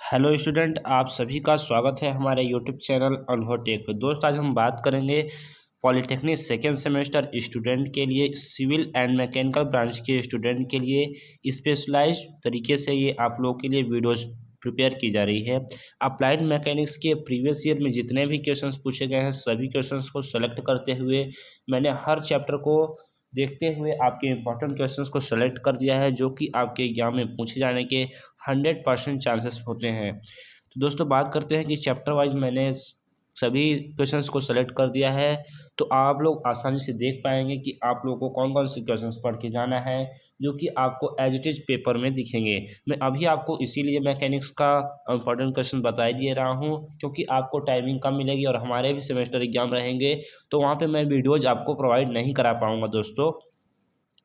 Hello student, आप सभी का स्वागत है हमारे यूट्यूब चैनल अनुभव टेक पे। दोस्त, आज हम बात करेंगे पॉलिटेक्निक सेकेंड सेमेस्टर स्टूडेंट के लिए, सिविल एंड मैकेनिकल ब्रांच के स्टूडेंट के लिए स्पेशलाइज तरीके से ये आप लोगों के लिए वीडियोस प्रिपेयर की जा रही है। अप्लाइड मैकेनिक्स के प्रीवियस ईयर में जितने भी क्वेश्चंस पूछे गए हैं सभी क्वेश्चंस को सेलेक्ट करते हुए मैंने हर चैप्टर को देखते हुए आपके इंपॉर्टेंट क्वेश्चंस को सेलेक्ट कर दिया है, जो कि आपके एग्जाम में पूछे जाने के 100% चांसेस होते हैं। तो दोस्तों, बात करते हैं कि चैप्टर वाइज मैंने सभी क्वेश्चंस को सेलेक्ट कर दिया है, तो आप लोग आसानी से देख पाएंगे कि आप लोगों को कौन कौन से क्वेश्चंस पढ़ के जाना है, जो कि आपको एज इट इज पेपर में दिखेंगे। मैं अभी आपको इसीलिए मैकेनिक्स का इंपॉर्टेंट क्वेश्चन बता दे रहा हूँ, क्योंकि आपको टाइमिंग कम मिलेगी और हमारे भी सेमेस्टर एग्जाम रहेंगे, तो वहाँ पे मैं वीडियोज आपको प्रोवाइड नहीं करा पाऊँगा दोस्तों।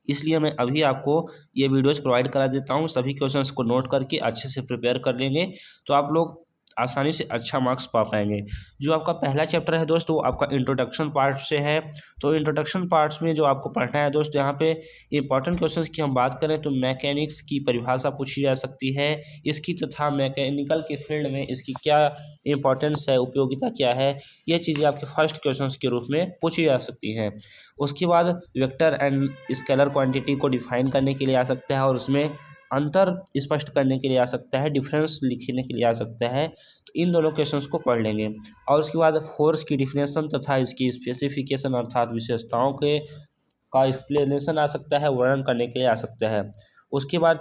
इसलिए मैं अभी आपको ये वीडियोस प्रोवाइड करा देता हूँ। सभी क्वेश्चंस को नोट करके अच्छे से प्रिपेयर कर लेंगे तो आप लोग आसानी से अच्छा मार्क्स पा पाएंगे। जो आपका पहला चैप्टर है दोस्त, वो आपका इंट्रोडक्शन पार्ट से है। तो इंट्रोडक्शन पार्ट्स में जो आपको पढ़ना है दोस्त, यहाँ पे इंपॉर्टेंट क्वेश्चंस की हम बात करें तो मैकेनिक्स की परिभाषा पूछी जा सकती है, इसकी तथा मैकेनिकल के फील्ड में इसकी क्या इंपॉर्टेंस है, उपयोगिता क्या है, ये चीज़ें आपके फर्स्ट क्वेश्चंस के रूप में पूछी जा सकती हैं। उसके बाद वेक्टर एंड स्केलर क्वांटिटी को डिफाइन करने के लिए आ सकता है और उसमें अंतर स्पष्ट करने के लिए आ सकता है, डिफरेंस लिखने के लिए आ सकता है। तो इन दोनों क्वेश्चंस को पढ़ लेंगे। और उसके बाद फोर्स की डिफिनेशन तथा इसकी स्पेसिफिकेशन अर्थात विशेषताओं के का एक्सप्लेनेशन आ सकता है, वर्णन करने के लिए आ सकता है। उसके बाद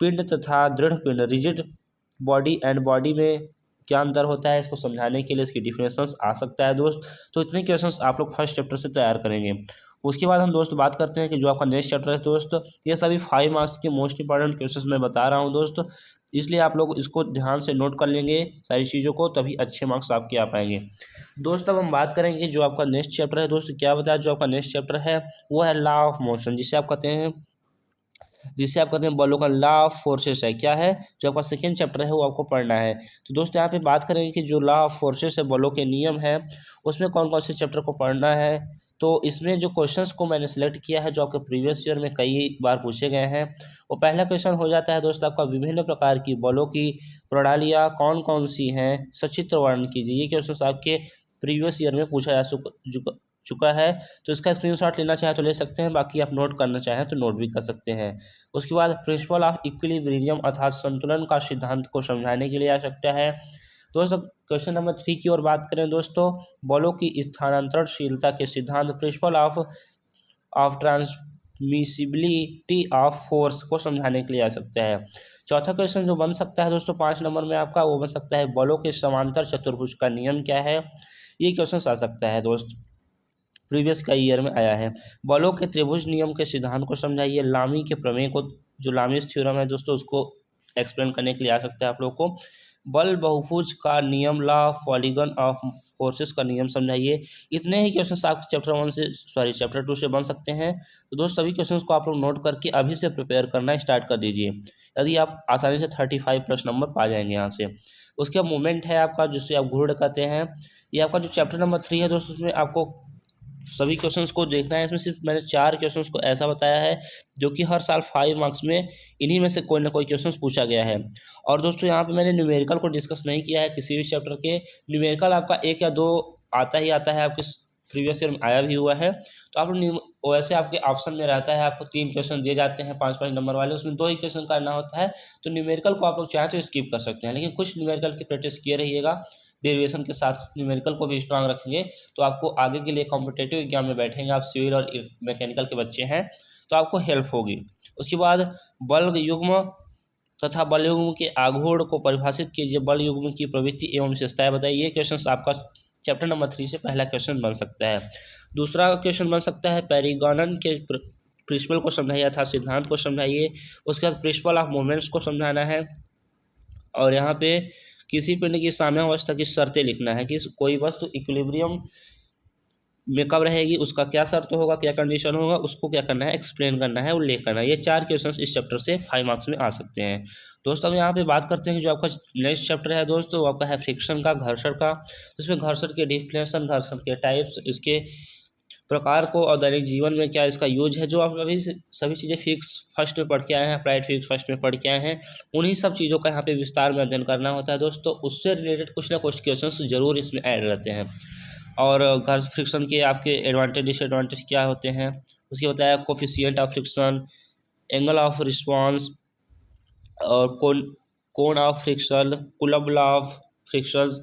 पिंड तथा दृढ़ पिंड, रिजिड बॉडी एंड बॉडी में क्या अंतर होता है, इसको समझाने के लिए इसकी डिफिनेशंस आ सकता है दोस्त। तो इतने क्वेश्चंस आप लोग फर्स्ट चैप्टर से तैयार करेंगे। उसके बाद हम दोस्त बात करते हैं कि जो आपका नेक्स्ट चैप्टर है दोस्त, ये सभी 5 मार्क्स के मोस्ट इंपॉर्टेंट क्वेश्चंस मैं बता रहा हूँ दोस्त, इसलिए आप लोग इसको ध्यान से नोट कर लेंगे सारी चीज़ों को, तभी अच्छे मार्क्स आपके आ पाएंगे दोस्त। अब हम बात करेंगे जो आपका नेक्स्ट चैप्टर है दोस्त, क्या बताया। जो आपका नेक्स्ट चैप्टर है वो है लॉ ऑफ मोशन, जिसे आप कहते हैं बलों का लॉ ऑफ फोर्सेस है। क्या है, जो आपका सेकेंड चैप्टर है वो आपको पढ़ना है। तो दोस्त, यहाँ पे बात करेंगे कि जो लॉ ऑफ फोर्सेस है, बलों के नियम है, उसमें कौन कौन से चैप्टर को पढ़ना है। तो इसमें जो क्वेश्चंस को मैंने सेलेक्ट किया है, जो आपके प्रीवियस ईयर में कई बार पूछे गए हैं, वो पहला क्वेश्चन हो जाता है दोस्त आपका, विभिन्न प्रकार की बलों की प्रणालियाँ कौन कौन सी हैं, सचित्र वर्णन कीजिए। ये क्वेश्चन आपके प्रीवियस ईयर में पूछा चुका है। तो इसका स्क्रीनशॉट लेना चाहे तो ले सकते हैं, बाकी आप नोट करना चाहें तो नोट भी कर सकते हैं। उसके बाद प्रिंसिपल ऑफ इक्विलिब्रियम अर्थात संतुलन का सिद्धांत को समझाने के लिए आ सकता है दोस्तों। क्वेश्चन नंबर 3 की ओर बात करें दोस्तों, बलों की स्थानांतरणशीलता के सिद्धांत, principle of transmissibility of force को समझाने के लिए आ सकता है। चौथा क्वेश्चन जो बन सकता है दोस्तों 5 नंबर में आपका, वो बन सकता है बलों के समांतर चतुर्भुज का नियम क्या है। ये क्वेश्चन आ सकता है दोस्त, प्रीवियस का ईयर में आया है। बलों के त्रिभुज नियम के सिद्धांत को समझाइए। लामी के प्रमेय को, जो लामीज थ्योरम है दोस्तों, उसको एक्सप्लेन करने के लिए आ सकता है आप लोग को। बल बहुभुज का नियम, law of polygon of forces का नियम समझाइए। इतने ही क्वेश्चंस आप चैप्टर 2 से बन सकते हैं। तो दोस्त, सभी क्वेश्चंस को आप लोग नोट करके अभी से प्रिपेयर करना स्टार्ट कर दीजिए, यदि आप आसानी से 35+ नंबर पा जाएंगे यहाँ से। उसके मोमेंट है आपका, जिससे आप घूर्ण कहते हैं। ये आपका जो चैप्टर नंबर 3 है दोस्तों, उसमें आपको सभी क्वेश्चंस को देखना है। इसमें सिर्फ मैंने 4 क्वेश्चंस को ऐसा बताया है जो कि हर साल 5 मार्क्स में इन्हीं में से कोई ना कोई क्वेश्चंस पूछा गया है। और दोस्तों, यहाँ पे मैंने न्यूमेरिकल को डिस्कस नहीं किया है किसी भी चैप्टर के। न्यूमेरिकल आपका 1 या 2 आता ही आता है, आपके प्रीवियस ईयर में आया भी हुआ है। तो आप लोग वैसे आपके ऑप्शन में रहता है, आपको 3 क्वेश्चन दिए जाते हैं 5-5 नंबर वाले, उसमें 2 ही क्वेश्चन करना होता है। तो न्यूमेरिकल को आप लोग चाहें तो स्किप कर सकते हैं, लेकिन कुछ न्यूमेरिकल की प्रैक्टिस किए रहिएगा, डेरिवेशन के साथ न्यूमेरिकल को भी स्ट्रांग रखेंगे, तो आपको आगे के लिए कॉम्पिटेटिव एग्जाम में बैठेंगे, आप सिविल और मैकेनिकल के बच्चे हैं तो आपको हेल्प होगी। उसके बाद बल युग्म तथा बल युग्म के आघूर्ण को परिभाषित कीजिए। बल युग्म की प्रवृत्ति एवं विशेषताएं बताइए। ये क्वेश्चन आपका चैप्टर नंबर 3 से पहला क्वेश्चन बन सकता है। दूसरा क्वेश्चन बन सकता है पेरिगॉनन के प्रिंसिपल को समझाइए अर्थात सिद्धांत को समझाइए। उसके बाद प्रिंसिपल ऑफ मोमेंट्स को समझाना है, और यहाँ पे किसी पिंड की साम्यावस्था की शर्तें लिखना है कि कोई वस्तु इक्विलिब्रियम में कब रहेगी, उसका क्या शर्त होगा, क्या कंडीशन होगा, उसको क्या करना है, एक्सप्लेन करना है, उल्लेख करना है। ये 4 क्वेश्चंस इस चैप्टर से 5 मार्क्स में आ सकते हैं दोस्त। अब यहाँ पे बात करते हैं जो आपका नेक्स्ट चैप्टर है दोस्तों, वो आपका है फ्रिक्शन का, घर्षण का। इसमें घर्षण के डिफिनेशन, घर्षण के टाइप्स, इसके प्रकार को और दैनिक जीवन में क्या इसका यूज है, जो आप अभी सभी चीज़ें फिक्स फर्स्ट में पढ़ के आए हैं, अप्लाइड फिक्स फर्स्ट में पढ़ के आए हैं, उन्हीं सब चीज़ों का यहाँ पे विस्तार में अध्ययन करना होता है दोस्तों। उससे रिलेटेड कुछ ना कुछ क्वेश्चंस जरूर इसमें ऐड रहते हैं। और गर्स फ्रिक्शन के आपके एडवांटेज डिसएडवांटेज क्या होते हैं, उसके बताया coefficient of friction, angle of response, और कोण of friction, coulomb law of frictions,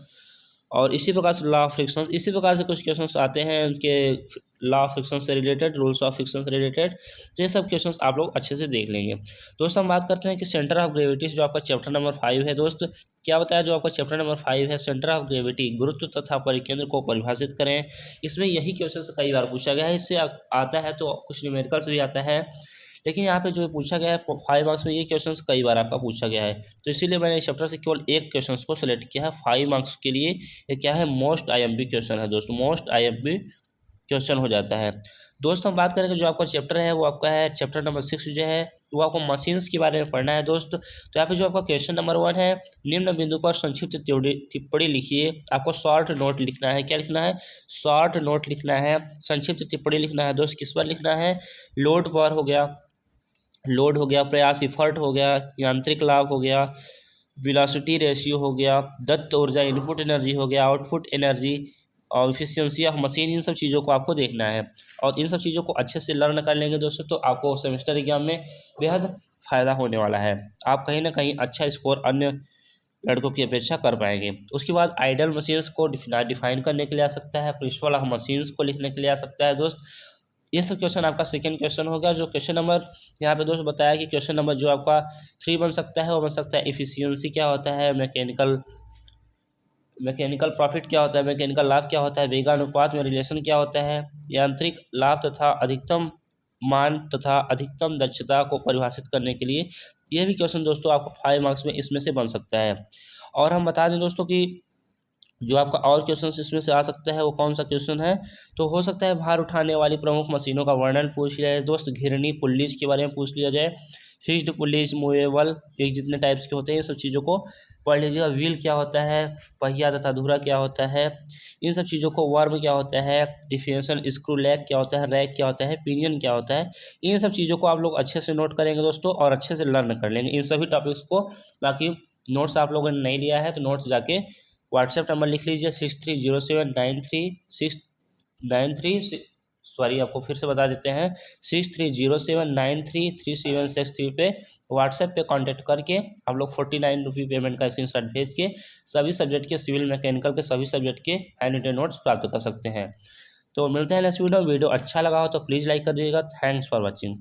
और इसी प्रकार से लॉ ऑफ फ्रिक्शन, इसी प्रकार से कुछ क्वेश्चंस आते हैं उनके लॉ ऑफ फ्रिक्शन से रिलेटेड, रूल्स ऑफ फ्रिक्शन से रिलेटेड। तो ये सब क्वेश्चंस आप लोग अच्छे से देख लेंगे। दोस्तों हम बात करते हैं कि सेंटर ऑफ ग्रेविटी जो आपका चैप्टर नंबर 5 है दोस्त, क्या बताया जो आपका चैप्टर नंबर 5 है, सेंटर ऑफ ग्रेविटी, गुरुत्व तथा परिकेंद्र को परिभाषित करें। इसमें यही क्वेश्चन कई बार पूछा गया है, इससे आता है तो कुछ न्यूमेरिकल्स भी आता है, लेकिन यहाँ पे जो पूछा गया है 5 मार्क्स में, ये क्वेश्चंस कई बार आपका पूछा गया है, तो इसीलिए मैंने इस चैप्टर से केवल एक क्वेश्चंस को सिलेक्ट किया है 5 मार्क्स के लिए। ये क्या है, मोस्ट आईएमपी क्वेश्चन है दोस्तों, मोस्ट आईएमपी क्वेश्चन हो जाता है। दोस्तों हम बात करेंगे जो आपका चैप्टर है वो आपका है चैप्टर नंबर 6 जो है वो आपको मशीन्स के बारे में पढ़ना है दोस्त। तो यहाँ पे जो आपका क्वेश्चन नंबर 1 है, निम्न बिंदु पर संक्षिप्त टिप्पणी लिखिए। आपको शॉर्ट नोट लिखना है, क्या लिखना है, शॉर्ट नोट लिखना है, संक्षिप्त टिप्पणी लिखना है दोस्त। किस पर लिखना है, लोड पर हो गया, लोड हो गया, प्रयास इफर्ट हो गया, यांत्रिक लाभ हो गया, वेलोसिटी रेशियो हो गया, दत्त ऊर्जा इनपुट एनर्जी हो गया, आउटपुट एनर्जी, और इफिशियंसी ऑफ मशीन, इन सब चीज़ों को आपको देखना है। और इन सब चीज़ों को अच्छे से लर्न कर लेंगे दोस्तों तो आपको सेमेस्टर एग्जाम में बेहद फ़ायदा होने वाला है। आप कहीं ना कहीं अच्छा स्कोर अन्य लड़कों की अपेक्षा कर पाएंगे। उसके बाद आइडल मशीन्स को डिफाइन करने के लिए आ सकता है, प्रिंसिपल ऑफ मशीन्स को लिखने के लिए आ सकता है दोस्त। ये सब क्वेश्चन आपका सेकंड क्वेश्चन होगा। जो क्वेश्चन नंबर यहाँ पे दोस्त बताया कि क्वेश्चन नंबर जो आपका 3 बन सकता है वो बन सकता है इफिशियंसी क्या होता है, मैकेनिकल प्रॉफिट क्या होता है, मैकेनिकल लाभ क्या होता है, वेगानुपात में रिलेशन क्या होता है, यांत्रिक लाभ तथा अधिकतम मान तथा अधिकतम दक्षता को परिभाषित करने के लिए। ये भी क्वेश्चन दोस्तों आपको 5 मार्क्स में इसमें से बन सकता है। और हम बता दें दोस्तों कि जो आपका और क्वेश्चन इसमें से आ सकता है वो कौन सा क्वेश्चन है, तो हो सकता है भार उठाने वाली प्रमुख मशीनों का वर्णन पूछ लिया जाए दोस्त, घिरनी पुल्लीज के बारे में पूछ लिया जाए, फिक्स्ड पुल्लीज, मूवेबल, एक जितने टाइप्स के होते हैं ये सब चीज़ों को पढ़ लीजिएगा। व्हील क्या होता है, पहिया तथा धुरा क्या होता है, इन सब चीज़ों को, वर्म क्या होता है, डिफेंसन, स्क्रू लैग क्या होता है, रैक क्या होता है, पिनियन क्या होता है, इन सब चीज़ों को आप लोग अच्छे से नोट करेंगे दोस्तों और अच्छे से लर्न कर लेंगे इन सभी टॉपिक्स को। बाकी नोट्स आप लोगों ने नहीं लिया है तो नोट्स जाके व्हाट्सएप नंबर लिख लीजिए 630793 सॉरी आपको फिर से बता देते हैं 6307933763 पे व्हाट्सएप पे कांटेक्ट करके आप लोग 49 रुपये पेमेंट का स्क्रीनशॉट भेज के सभी सब्जेक्ट के, सिविल मैकेनिकल के सभी सब्जेक्ट के हैंड नोट्स प्राप्त कर सकते हैं। तो मिलते हैं नेक्स्ट वीडियो अच्छा लगा हो तो प्लीज़ लाइक कर दीजिएगा। Thanks for watching.